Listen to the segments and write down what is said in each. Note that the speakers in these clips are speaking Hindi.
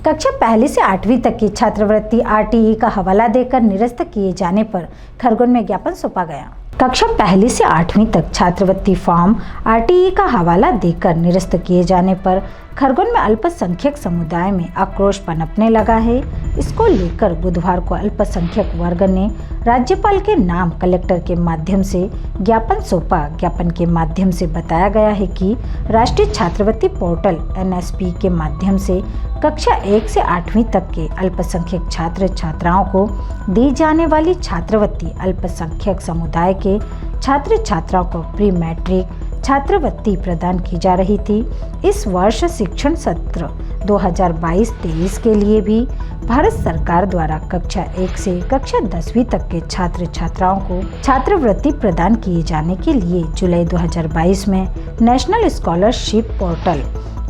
कक्षा पहली से 8वीं तक की छात्रवृत्ति आरटीई का हवाला देकर निरस्त किए जाने पर खरगोन में ज्ञापन सौंपा गया। कक्षा पहली से 8वीं तक छात्रवृत्ति फॉर्म आरटीई का हवाला देकर निरस्त किए जाने पर खरगोन में अल्पसंख्यक समुदाय में आक्रोश पनपने लगा है। इसको लेकर बुधवार को अल्पसंख्यक वर्ग ने राज्यपाल के नाम कलेक्टर के माध्यम से ज्ञापन सौंपा। ज्ञापन के माध्यम से बताया गया है कि राष्ट्रीय छात्रवृत्ति पोर्टल एनएसपी के माध्यम से कक्षा 1 से 8वीं तक के अल्पसंख्यक छात्र छात्राओं को दी जाने वाली छात्रवृत्ति अल्पसंख्यक समुदाय के छात्र छात्राओं को प्री मैट्रिक छात्रवृत्ति प्रदान की जा रही थी। इस वर्ष शिक्षण सत्र 2022-23 के लिए भी भारत सरकार द्वारा कक्षा 1 से कक्षा 10वीं तक के छात्र छात्राओं को छात्रवृत्ति प्रदान किए जाने के लिए जुलाई 2022 में नेशनल स्कॉलरशिप पोर्टल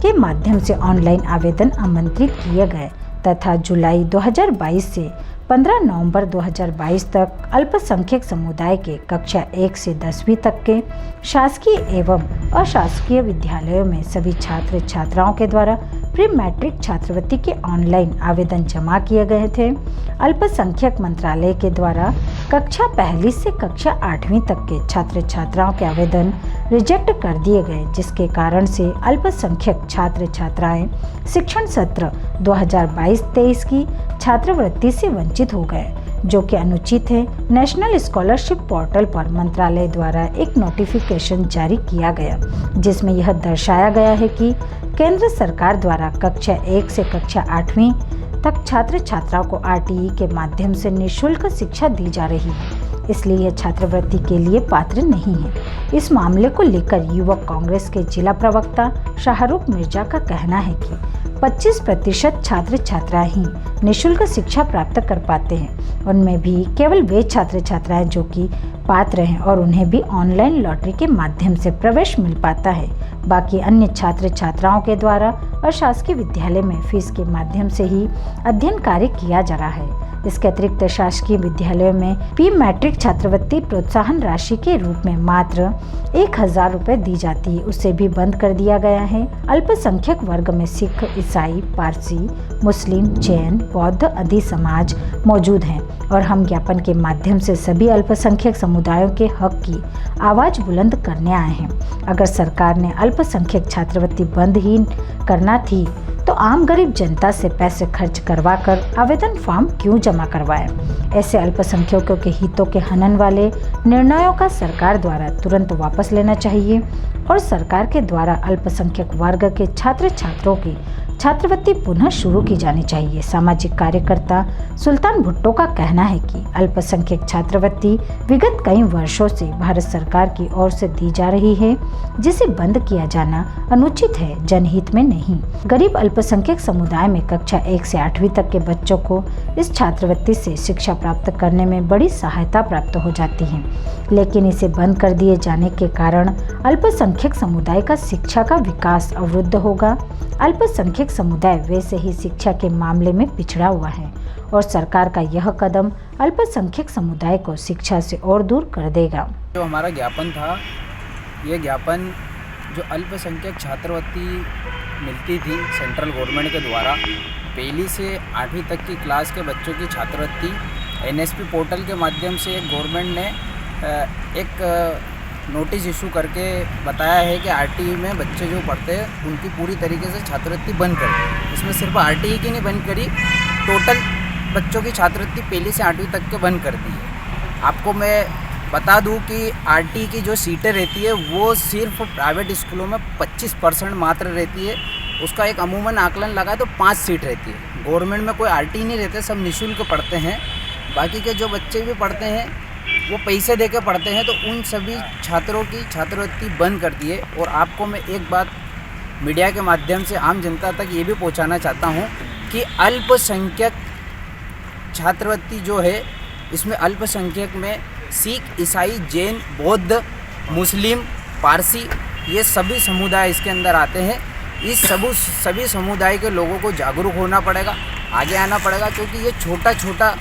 के माध्यम से ऑनलाइन आवेदन आमंत्रित किए गए तथा जुलाई 2022 से 15 नवंबर 2022 तक अल्पसंख्यक समुदाय के कक्षा 1 से 10वीं तक के शासकीय एवं अशासकीय विद्यालयों में सभी छात्र छात्राओं के द्वारा प्री मैट्रिक छात्रवृत्ति के ऑनलाइन आवेदन जमा किए गए थे। अल्पसंख्यक मंत्रालय के द्वारा कक्षा पहली से कक्षा 8वीं तक के छात्र छात्राओं के आवेदन रिजेक्ट कर दिए गए, जिसके कारण से अल्पसंख्यक छात्र छात्राएं शिक्षण सत्र 2022-23 की छात्रवृत्ति से वंचित हो गए, जो कि अनुचित है। नेशनल स्कॉलरशिप पोर्टल पर मंत्रालय द्वारा एक नोटिफिकेशन जारी किया गया, जिसमें यह दर्शाया गया है कि केंद्र सरकार द्वारा कक्षा 1 से कक्षा 8वीं तक छात्र छात्राओं को आरटीई के माध्यम से निःशुल्क शिक्षा दी जा रही है, इसलिए यह छात्रवृत्ति के लिए पात्र नहीं है। इस मामले को लेकर युवक कांग्रेस के जिला प्रवक्ता शाहरुख मिर्जा का कहना है कि 25% छात्र छात्रा ही निःशुल्क शिक्षा प्राप्त कर पाते हैं। उनमें भी केवल वे छात्र छात्राएं जो कि पात्र हैं और उन्हें भी ऑनलाइन लॉटरी के माध्यम से प्रवेश मिल पाता है। बाकी अन्य छात्र छात्राओं के द्वारा अशासकीय विद्यालय में फीस के माध्यम से ही अध्ययन कार्य किया जा रहा है। इसके अतिरिक्त शासकीय विद्यालयों में प्री मैट्रिक छात्रवृत्ति प्रोत्साहन राशि के रूप में मात्र 1000 रुपए दी जाती है, उसे भी बंद कर दिया गया है। अल्पसंख्यक वर्ग में सिख, ईसाई, पारसी, मुस्लिम, जैन, बौद्ध आदि समाज मौजूद हैं और हम ज्ञापन के माध्यम से सभी अल्पसंख्यक समुदायों के हक की आवाज बुलंद करने आए हैं। अगर सरकार ने अल्पसंख्यक छात्रवृत्ति बंद ही करना थी तो आम गरीब जनता से पैसे खर्च करवाकर आवेदन फॉर्म क्यों जमा करवाएं? ऐसे अल्पसंख्यकों के हितों के हनन वाले निर्णयों का सरकार द्वारा तुरंत वापस लेना चाहिए और सरकार के द्वारा अल्पसंख्यक वर्ग के छात्र छात्रों की छात्रवृत्ति पुनः शुरू की जानी चाहिए। सामाजिक कार्यकर्ता सुल्तान भुट्टो का कहना है कि अल्पसंख्यक छात्रवृत्ति विगत कई वर्षों से भारत सरकार की ओर से दी जा रही है, जिसे बंद किया जाना अनुचित है, जनहित में नहीं। गरीब अल्पसंख्यक समुदाय में कक्षा 1 से 8वीं तक के बच्चों को इस छात्रवृत्ति से शिक्षा प्राप्त करने में बड़ी सहायता प्राप्त हो जाती है, लेकिन इसे बंद कर दिए जाने के कारण अल्पसंख्यक समुदाय का शिक्षा का विकास अवरुद्ध होगा। अल्पसंख्यक समुदाय वैसे ही शिक्षा के मामले में पिछड़ा हुआ है और सरकार का यह कदम अल्पसंख्यक समुदाय को शिक्षा से और दूर कर देगा। जो हमारा ज्ञापन था, ये ज्ञापन जो अल्पसंख्यक छात्रवृत्ति मिलती थी सेंट्रल गवर्नमेंट के द्वारा, पहली से 8वीं तक की क्लास के बच्चों की छात्रवृत्ति एनएसपी पोर्टल के माध्यम से एक गवर्नमेंट ने एक नोटिस इशू करके बताया है कि आरटीई में बच्चे जो पढ़ते हैं उनकी पूरी तरीके से छात्रवृत्ति बंद कर दी। इसमें सिर्फ आरटीई की नहीं बंद करी, टोटल बच्चों की छात्रवृत्ति पहली से 8वीं तक के बंद कर दी है। आपको मैं बता दूं कि आरटीई की जो सीटें रहती है वो सिर्फ प्राइवेट स्कूलों में 25% मात्र रहती है। उसका एक अमूमन आकलन लगा तो 5 सीट रहती है। गवर्नमेंट में कोई आरटीई नहीं रहते, सब निःशुल्क पढ़ते हैं। बाकी के जो बच्चे भी पढ़ते हैं वो पैसे दे के पढ़ते हैं, तो उन सभी छात्रों की छात्रवृत्ति बंद कर दी है। और आपको मैं एक बात मीडिया के माध्यम से आम जनता तक ये भी पहुंचाना चाहता हूं कि अल्पसंख्यक छात्रवृत्ति जो है, इसमें अल्पसंख्यक में सिख, ईसाई, जैन, बौद्ध, मुस्लिम, पारसी, ये सभी समुदाय इसके अंदर आते हैं। इस सभी समुदाय के लोगों को जागरूक होना पड़ेगा, आगे आना पड़ेगा, क्योंकि ये छोटा छोटा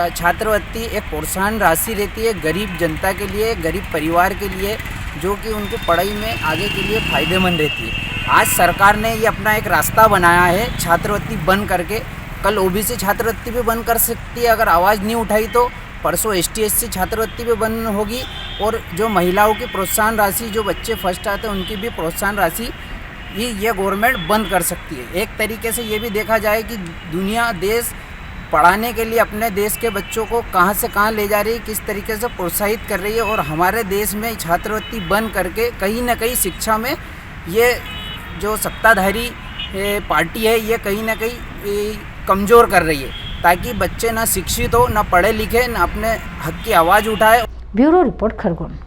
छात्रवृत्ति एक प्रोत्साहन राशि रहती है गरीब जनता के लिए, गरीब परिवार के लिए। जो कि उनकी पढ़ाई में आगे के लिए फ़ायदेमंद रहती है। आज सरकार ने ये अपना एक रास्ता बनाया है छात्रवृत्ति बंद करके। कल ओबीसी छात्रवृत्ति भी बंद कर सकती है अगर आवाज़ नहीं उठाई तो। परसों ST/SC छात्रवृत्ति भी बंद होगी और जो महिलाओं की प्रोत्साहन राशि, जो बच्चे फर्स्ट आते हैं उनकी भी प्रोत्साहन राशि ये गवर्नमेंट बंद कर सकती है। एक तरीके से ये भी देखा जाए कि दुनिया देश पढ़ाने के लिए अपने देश के बच्चों को कहाँ से कहाँ ले जा रही है, किस तरीके से प्रोत्साहित कर रही है, और हमारे देश में छात्रवृत्ति बंद करके कहीं ना कहीं शिक्षा में ये जो सत्ताधारी पार्टी है ये कहीं ना कहीं कमज़ोर कर रही है, ताकि बच्चे ना शिक्षित हो, ना पढ़े लिखे, ना अपने हक की आवाज़ उठाए। Bureau report Khargone.